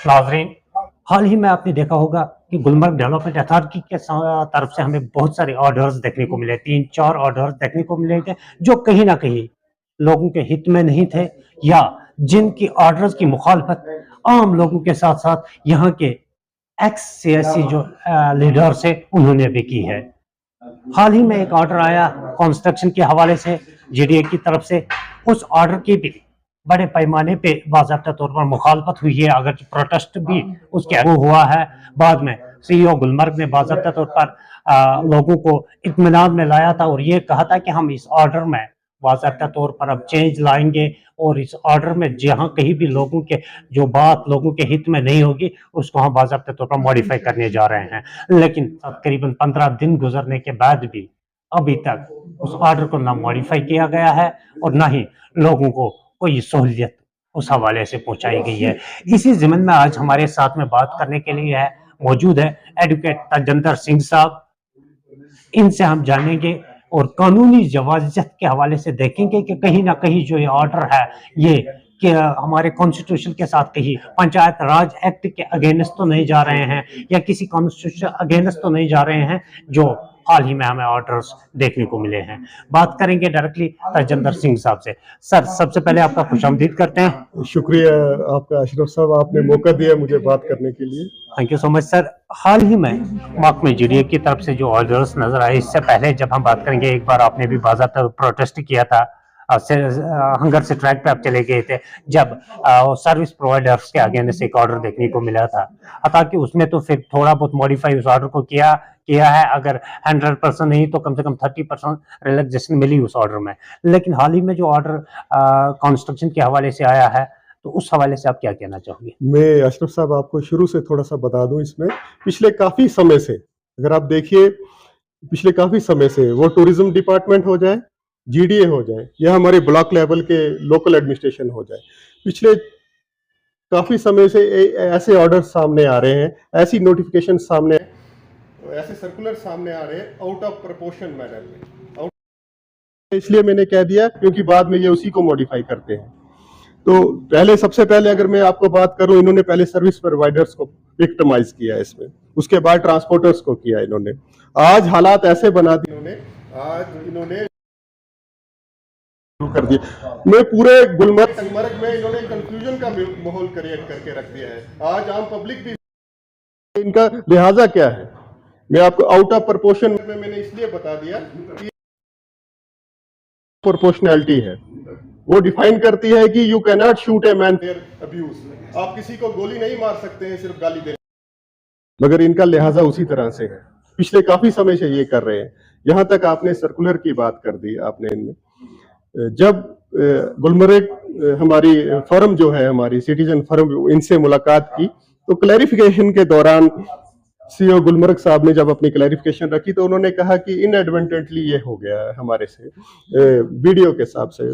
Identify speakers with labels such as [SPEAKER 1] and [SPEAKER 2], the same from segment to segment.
[SPEAKER 1] नाज़रीन, हाल ही में आपने देखा होगा कि गुलमर्ग डेवलपमेंट अथॉरिटी के तरफ से हमें बहुत सारे ऑर्डर्स देखने को मिले, 3-4 ऑर्डर्स देखने को मिले थे जो कहीं ना कहीं लोगों के हित में नहीं थे, या जिनकी ऑर्डर्स की मुखालफत आम लोगों के साथ साथ यहाँ के एक्स सियासी जो लीडर्स है उन्होंने भी की है। हाल ही में एक ऑर्डर आया कंस्ट्रक्शन के हवाले से जीडीए की तरफ से, उस ऑर्डर की भी बड़े पैमाने पे बाज़ाब्ता तौर पर मुखालफत हुई है, अगर प्रोटेस्ट भी उसके आगे हुआ है। बाद में सीईओ गुलमर्ग ने बाज़ाब्ता तौर पर लोगों को इत्मीनान में लाया था और ये कहा था कि हम इस ऑर्डर में बाज़ाब्ता तौर पर अब चेंज लाएंगे और इस ऑर्डर में जहाँ कहीं भी लोगों के जो बात लोगों के हित में नहीं होगी उसको हम बाज़ाब्ता तौर पर मॉडिफाई करने जा रहे हैं। लेकिन तकरीबन 15 दिन गुजरने के बाद भी अभी तक उस ऑर्डर को ना मॉडिफाई किया गया है और ना ही लोगों को कोई सहूलियत उस हवाले से पहुंचाई गई है। इसी ज़मीन में आज हमारे साथ में बात करने के लिए मौजूद है एडवोकेट तजंदर सिंह साहब। इनसे हम जानेंगे और कानूनी जवाज़त के हवाले से देखेंगे कि कहीं ना कहीं जो ये ऑर्डर है ये कि हमारे कॉन्स्टिट्यूशन के साथ कहीं पंचायत राज एक्ट के अगेंस्ट तो नहीं जा रहे हैं या किसी कॉन्स्टिट्यूशन अगेंस्ट तो नहीं जा रहे हैं जो हाल ही में हमें ऑर्डर्स देखने को मिले हैं। बात करेंगे डायरेक्टली तजंदर सिंह साहब से। सर, सबसे पहले आपका खुशामदीद करते हैं।
[SPEAKER 2] शुक्रिया आपका अशरफ साहब, आपने मौका दिया मुझे बात करने के लिए।
[SPEAKER 1] Thank you so much sir. हाल ही में महकमे जीडीए की तरफ से जो ऑर्डर्स नजर आए, इससे पहले जब हम बात करेंगे, एक बार आपने भी बाज़ाब्ता प्रोटेस्ट किया था, हंगर से ट्रैक पे आप चले गए थे जब सर्विस प्रोवाइडर्स के अगेंस्ट एक ऑर्डर देखने को मिला था। हालांकि उसमें तो फिर थोड़ा बहुत मॉडिफाई उस ऑर्डर को किया है, अगर 100% नहीं तो कम से कम 30% रिलैक्सेशन मिली उस ऑर्डर में। लेकिन हाल ही में जो ऑर्डर कंस्ट्रक्शन के हवाले से आया है, तो उस हवाले से आप क्या कहना चाहोगे?
[SPEAKER 2] मैं अशरफ साहब आपको शुरू से थोड़ा सा बता दूं, इसमें पिछले काफी समय से, अगर आप देखिए पिछले काफी समय से, वो टूरिज्म डिपार्टमेंट हो जाए, जीडीए हो जाए या हमारे ब्लॉक लेवल के लोकल एडमिनिस्ट्रेशन हो जाए, पिछले काफी समय से ऐसे ऑर्डर सामने आ रहे हैं, ऐसी नोटिफिकेशन सामने, ऐसे सर्कुलर सामने आ रहे हैं आउट ऑफ प्रोपोर्शन मैनर में। इसलिए मैंने कह दिया क्योंकि बाद में ये उसी को मॉडिफाई करते हैं। तो पहले, सबसे पहले अगर मैं आपको बात करूं, इन्होंने पहले सर्विस प्रोवाइडर्स को विक्टिमाइज किया इसमें, उसके बाद ट्रांसपोर्टर्स को किया इन्होंने। आज हालात ऐसे बना दिए इन्होंने कर दिया, मैं पूरे गुलमर्ग में इन्होंने कंफ्यूजन का माहौल क्रिएट करके रख दिया है। आज आम पब्लिक भी, इनका लिहाजा क्या है, मैं आपको आउट ऑफ प्रोपोर्शन में मैंने इसलिए बता दिया कि प्रोपोर्शनैलिटी है, वो डिफाइन करती है कि you can not shoot a man for abuse. आप किसी को गोली नहीं मार सकते हैं सिर्फ गाली देने, मगर इनका लिहाजा उसी तरह से है, पिछले काफी समय से ये कर रहे हैं। यहां तक आपने सर्कुलर की बात कर दी आपने इनमें। जब गुलमर्ग हमारी फर्म जो है, हमारी सिटीजन फर्म, इनसे मुलाकात की तो क्लैरिफिकेशन के दौरान सीईओ गुलमर्ग साहब ने जब अपनी क्लैरिफिकेशन रखी तो उन्होंने कहा कि इनएडवर्टेंटली ये हो गया है हमारे से वीडियो के हिसाब से।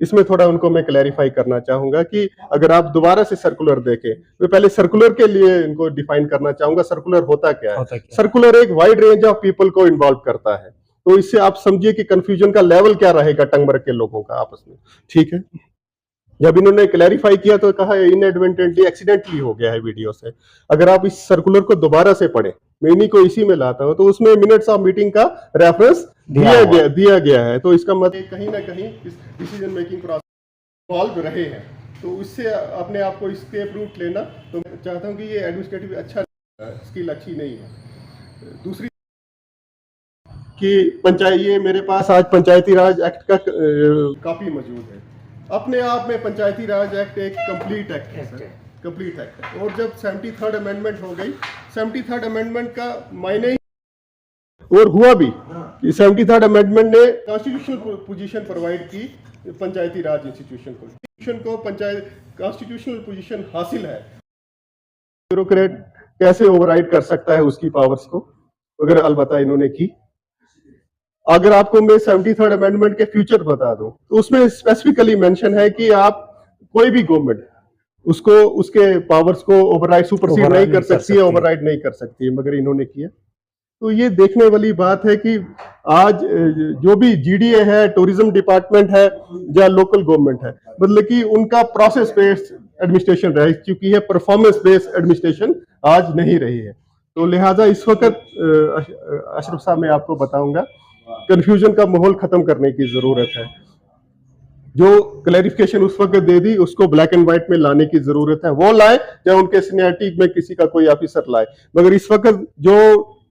[SPEAKER 2] इसमें थोड़ा उनको मैं क्लैरिफाई करना चाहूंगा कि अगर आप दोबारा से सर्कुलर देखें, मैं पहले सर्कुलर के लिए इनको डिफाइन करना चाहूंगा सर्कुलर होता क्या है। सर्कुलर एक वाइड रेंज ऑफ पीपल को इन्वॉल्व करता है, तो इससे आप समझिए कि कंफ्यूजन का लेवल क्या रहेगा टंगमर्ग के लोगों का आपस में, ठीक है। जब इन्होंने क्लैरिफाई किया तो कहा इनएडवर्टेंटली, एक्सीडेंटली हो गया है वीडियो से। अगर आप इस सर्कुलर को दोबारा से पढ़े, मैं इन्हीं को इसी में लाता हूं, तो उसमें मिनट्स ऑफ मीटिंग का रेफरेंस दिया गया है। तो इसका मतलब कहीं ना कहीं इस डिसीजन मेकिंग प्रोसेस इन्वॉल्व रहे हैं, तो इससे अपने आप को स्केप रूट लेना, तो मैं चाहता हूं कि ये एडमिनिस्ट्रेटिव अच्छा स्किल अच्छी नहीं है। दूसरी कि पंचायत, ये मेरे पास आज पंचायती राज एक्ट का कॉपी मौजूद है। अपने आप में पंचायती राज एक्ट एक कंप्लीट एक्ट है, कंप्लीट एक्ट है। और जब 73rd अमेंडमेंट हो गई, 73rd अमेंडमेंट का मायने और हुआ भी कि 73rd अमेंडमेंट ने कॉन्स्टिट्यूशनल पोजीशन प्रोवाइड की पंचायती राज इंस्टीट्यूशन को पंचायत कॉन्स्टिट्यूशनल पोजीशन हासिल है। ब्यूरोक्रेट कैसे ओवरराइड कर सकता है उसकी पावर्स को, अगर अलबत्ता इन्होंने की। अगर आपको मैं 73rd अमेंडमेंट के फ्यूचर बता दूं तो उसमें स्पेसिफिकली मेंशन है कि आप कोई भी गवर्नमेंट उसको, उसके पावर्स को ओवरराइड, सुपरसीड नहीं कर सकती है, ओवरराइड नहीं कर सकती है, मगर इन्होंने किया। तो ये देखने वाली बात है कि आज जो भी जीडीए है, टूरिज्म डिपार्टमेंट है या लोकल गवर्नमेंट है, मतलब कि उनका प्रोसेस बेस्ड एडमिनिस्ट्रेशन रह चुकी है, परफॉर्मेंस बेस्ड एडमिनिस्ट्रेशन आज नहीं रही है। तो लिहाजा इस वक्त अशरफ साहब मैं आपको बताऊंगा, कंफ्यूजन का माहौल खत्म करने की जरूरत है। जो क्लैरिफिकेशन उस वक्त दे दी उसको ब्लैक एंड व्हाइट में लाने की जरूरत है, वो लाए या उनके सीनियरिटी में किसी का कोई ऑफिसर लाए। मगर इस वक्त जो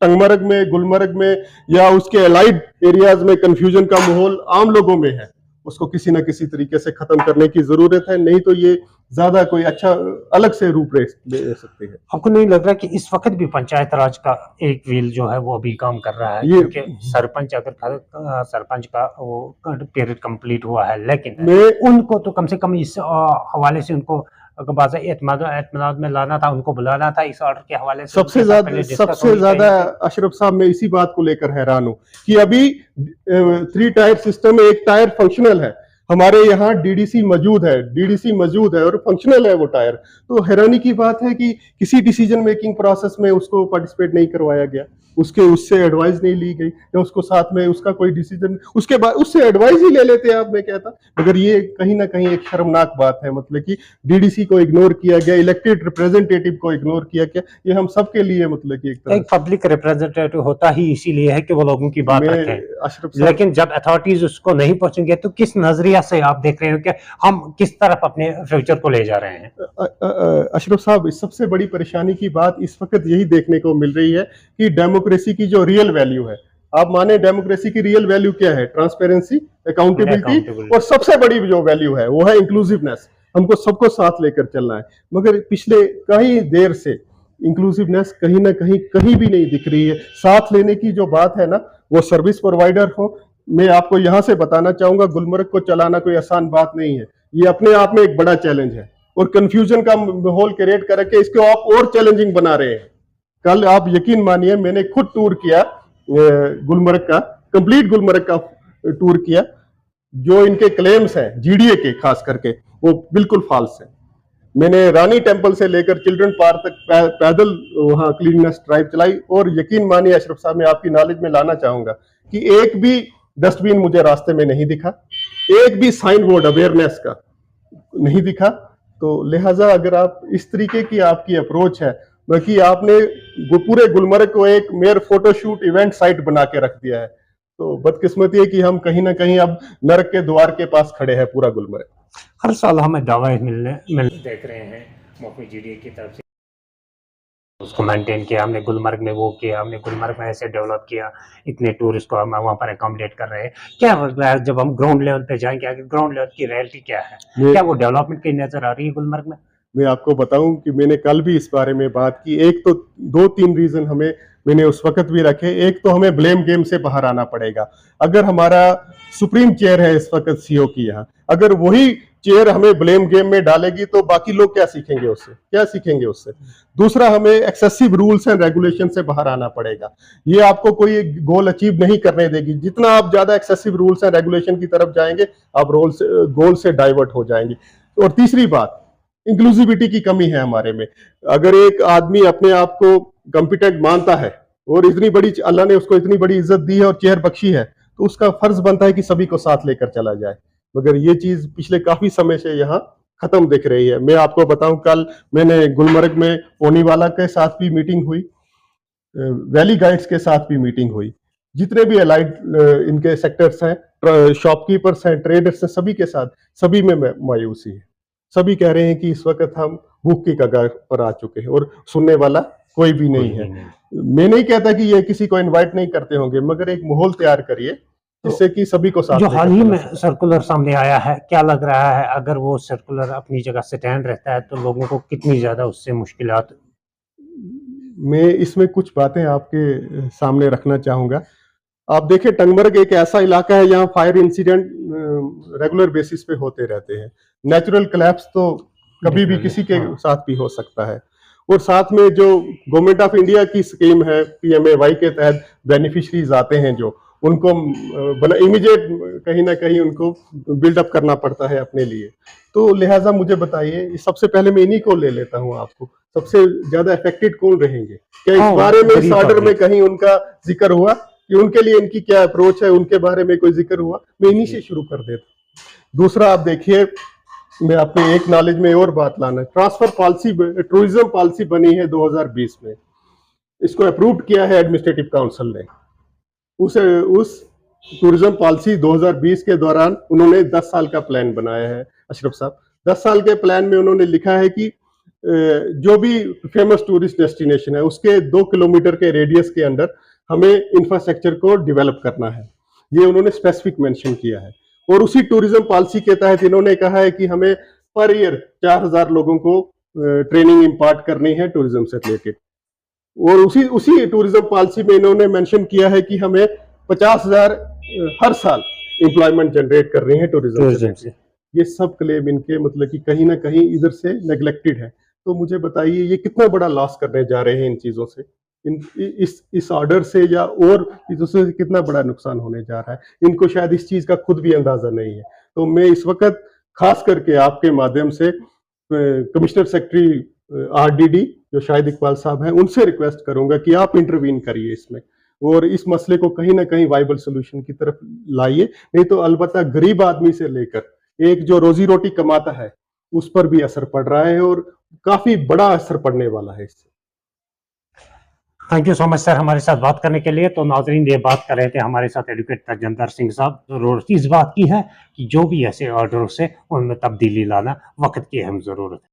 [SPEAKER 2] टंगमर्ग में, गुलमर्ग में या उसके अलाइड एरियाज में कंफ्यूजन का माहौल आम लोगों में है, उसको किसी ना किसी तरीके से खत्म करने की जरूरत है, नहीं तो ये ज्यादा कोई अच्छा अलग से रूप ले सकती है।
[SPEAKER 1] आपको नहीं लग रहा कि इस वक्त भी पंचायत राज का एक व्हील जो है वो अभी काम कर रहा है?
[SPEAKER 2] ये
[SPEAKER 1] क्योंकि सरपंच अगर सरपंच का वो पीरियड कंप्लीट हुआ है, लेकिन
[SPEAKER 2] मैं
[SPEAKER 1] उनको तो कम से कम इस हवाले से उनको एतमाद में लाना था, उनको बुलाना था इस ऑर्डर के हवाले से।
[SPEAKER 2] सबसे ज्यादा अशरफ साहब मैं इसी बात को लेकर हैरान हूं कि अभी 3 टायर सिस्टम में 1 टायर फंक्शनल है। हमारे यहाँ डीडीसी मौजूद है और फंक्शनल है वो टायर। तो हैरानी की बात है कि किसी डिसीजन मेकिंग प्रोसेस में उसको पार्टिसिपेट नहीं करवाया गया, उससे एडवाइस नहीं ली गई, या उसको साथ में उसका कोई डिसीजन उसके बाद उससे एडवाइस ही ले लेते आप, मैं कहता। मगर ये कहीं ना कहीं एक शर्मनाक बात है, मतलब कि डीडीसी को इग्नोर किया गया, इलेक्टेड रिप्रेजेंटेटिव को इग्नोर किया गया। ये हम सबके लिए मतलब कि एक
[SPEAKER 1] पब्लिक रिप्रेजेंटेटिव होता ही इसीलिए है कि वो लोगों की बात रखें, लेकिन जब अथॉरिटीज उसको नहीं पहुंचेंगे तो किस नजरिया से आप देख रहे हो कि हम किस तरफ अपने फ्यूचर को ले जा रहे हैं?
[SPEAKER 2] अशरफ साहब, सबसे बड़ी परेशानी की बात इस वक्त यही देखने को मिल रही है कि डेमोक्रेसी की जो रियल वैल्यू है, आप माने डेमोक्रेसी की रियल वैल्यू क्या है? ट्रांसपेरेंसी, अकाउंटेबिलिटी, और सबसे बड़ी जो वैल्यू है वो है इंक्लूसिवनेस। हमको सबको साथ लेकर चलना है। मगर पिछले कई देर से इंक्लूसिवनेस कहीं ना कहीं भी नहीं दिख रही है। साथ लेने की जो बात है ना, वो सर्विस प्रोवाइडर हो। मैं आपको यहां से बताना चाहूंगा, गुलमर्ग को चलाना कोई आसान बात नहीं है। ये अपने आप में एक बड़ा चैलेंज है, और कंफ्यूजन का माहौल क्रिएट करके इसको आप और चैलेंजिंग बना रहे हैं। कल आप यकीन मानिए, मैंने खुद टूर किया गुलमर्ग का, कंप्लीट गुलमर्ग का टूर किया। जो इनके क्लेम्स हैं जीडीए के खास करके, वो बिल्कुल फाल्स है। मैंने रानी टेम्पल से लेकर चिल्ड्रन पार्क तक पैदल वहां क्लीननेस ड्राइव चलाई, और यकीन मानिए अशरफ साहब, मैं आपकी नॉलेज में लाना चाहूंगा कि एक भी डस्टबिन मुझे रास्ते में नहीं दिखा, एक भी साइन बोर्ड अवेयरनेस का नहीं दिखा। तो लिहाजा अगर आप इस तरीके की आपकी अप्रोच है, बाकी आपने पूरे गुलमर्ग को एक मेयर फोटोशूट इवेंट साइट बना के रख दिया है, तो बदकिस्मती है कि हम कहीं ना कहीं अब नरक के द्वार के पास खड़े हैं पूरा गुलमर्ग।
[SPEAKER 1] हर साल हमें दवाएं मिल देख रहे हैं मौसमी जीडीए की तरफ से, उसको मेंटेन किया हमने, गुलमर्ग में वो किया हमने, गुलमर्ग में ऐसे डेवलप किया, इतने टूरिस्ट को हम वहाँ पर अकोमोडेट कर रहे हैं। क्या जब हम ग्राउंड लेवल पे जाएंगे, ग्राउंड लेवल की रियलिटी क्या है? क्या वो डेवलपमेंट की नजर आ रही है गुलमर्ग में?
[SPEAKER 2] मैं आपको बताऊं कि मैंने कल भी इस बारे में बात की। एक तो 2-3 रीजन मैंने उस वक्त भी रखे। एक तो हमें ब्लेम गेम से बाहर आना पड़ेगा। अगर हमारा सुप्रीम चेयर है इस वक्त सीओ की यहाँ, अगर वही चेयर हमें ब्लेम गेम में डालेगी तो बाकी लोग क्या सीखेंगे उससे? दूसरा, हमें एक्सेसिव रूल्स एंड रेगुलेशन से बाहर आना पड़ेगा। ये आपको कोई गोल अचीव नहीं करने देगी। जितना आप ज्यादा एक्सेसिव रूल्स एंड रेगुलेशन की तरफ जाएंगे, आप गोल से डाइवर्ट हो जाएंगे। और तीसरी बात, इंक्लूसिविटी की कमी है हमारे में। अगर एक आदमी अपने आप को कॉम्पिटेंट मानता है और इतनी बड़ी, अल्लाह ने उसको इतनी बड़ी इज्जत दी है और चेयर बख्शी है, तो उसका फर्ज बनता है कि सभी को साथ लेकर चला जाए। मगर ये चीज पिछले काफी समय से यहाँ खत्म दिख रही है। मैं आपको बताऊं, कल मैंने गुलमर्ग में पोनीवाला के साथ भी मीटिंग हुई, वैली गाइड्स के साथ भी मीटिंग हुई, जितने भी अलाइड इनके सेक्टर्स हैं, शॉपकीपर्स हैं, ट्रेडर्स हैं, सभी के साथ, सभी में मायूसी है। सभी कह रहे हैं कि इस वक्त हम भूख की कगार पर आ चुके हैं, और सुनने वाला कोई भी नहीं है। मैं नहीं कहता कि ये किसी को इनवाइट नहीं करते होंगे, मगर एक माहौल तैयार करिए जिससे कि सभी को साथ।
[SPEAKER 1] जो हाल ही में सर्कुलर सामने आया है, क्या लग रहा है अगर वो सर्कुलर अपनी जगह स्टैंड रहता है तो लोगों को कितनी ज्यादा उससे मुश्किलात?
[SPEAKER 2] मैं इसमें कुछ बातें आपके सामने रखना चाहूंगा। आप देखें, टंगमर्ग एक ऐसा इलाका है यहाँ फायर इंसिडेंट रेगुलर बेसिस पे होते रहते हैं। नेचुरल कोलैप्स तो कभी भी किसी के साथ भी हो सकता है। और साथ में जो गवर्नमेंट ऑफ इंडिया की स्कीम है PMAY के तहत बेनिफिशरीज आते हैं, जो उनको इमीडिएट कहीं ना कहीं उनको बिल्डअप करना पड़ता है अपने लिए। तो लिहाजा मुझे बताइए, सबसे पहले मैं इन्हीं को ले लेता हूँ, आपको सबसे ज्यादा अफेक्टेड कौन रहेंगे? क्या इस बारे में, इस ऑर्डर में कहीं उनका जिक्र हुआ कि उनके लिए इनकी क्या अप्रोच है, उनके बारे में कोई जिक्र हुआ? मैं इन्हीं से शुरू कर देता। दूसरा, आप देखिए, मैं आपको एक नॉलेज में और बात लाना, ट्रांसफर पॉलिसी, टूरिज्म पॉलिसी बनी है 2020 में, इसको अप्रूव किया है एडमिनिस्ट्रेटिव काउंसिल ने। उस टूरिज्म पॉलिसी 2020 के दौरान उन्होंने 10 साल का प्लान बनाया है अशरफ साहब। 10 साल के प्लान में उन्होंने लिखा है कि जो भी फेमस टूरिस्ट डेस्टिनेशन है उसके 2 किलोमीटर के रेडियस के अंदर हमें इंफ्रास्ट्रक्चर को डेवलप करना है, ये उन्होंने स्पेसिफिक मेंशन किया है। और उसी टूरिज्म पॉलिसी के तहत इन्होंने कहा है कि हमें पर ईयर 4000 लोगों को ट्रेनिंग इम्पार्ट करनी है टूरिज्म से रिलेटेड। और उसी टूरिज्म पॉलिसी में इन्होंने मेंशन किया है कि हमें 50,000 हर साल एम्प्लॉयमेंट जनरेट कर रही है टूरिज्म से। ये सब क्लेम इनके मतलब कि कहीं ना कहीं इधर से नेग्लेक्टेड है। तो मुझे बताइए ये कितना बड़ा लॉस करने जा रहे हैं इन चीजों से, इस ऑर्डर से या और चीजों से कितना बड़ा नुकसान होने जा रहा है, इनको शायद इस चीज का खुद भी अंदाजा नहीं है। तो मैं इस वक्त खास करके आपके माध्यम से कमिश्नर सेक्रेटरी आरडीडी जो शाहिद इकबाल साहब हैं उनसे रिक्वेस्ट करूंगा कि आप इंटरवीन करिए इसमें और इस मसले को कहीं ना कहीं वाइबल सोल्यूशन की तरफ लाइए। नहीं तो अलबत्ता गरीब आदमी से लेकर एक जो रोजी रोटी कमाता है उस पर भी असर पड़ रहा है और काफी बड़ा असर पड़ने वाला है इससे।
[SPEAKER 1] Thank you so much sir हमारे साथ बात करने के लिए। तो नाजरीन ये बात कर रहे थे हमारे साथ एडवोकेट तजमदार सिंह साहब, जरूरत इस बात की है कि जो भी ऐसे ऑर्डर्स है उनमें तब्दीली लाना वक्त की अहम जरूरत है।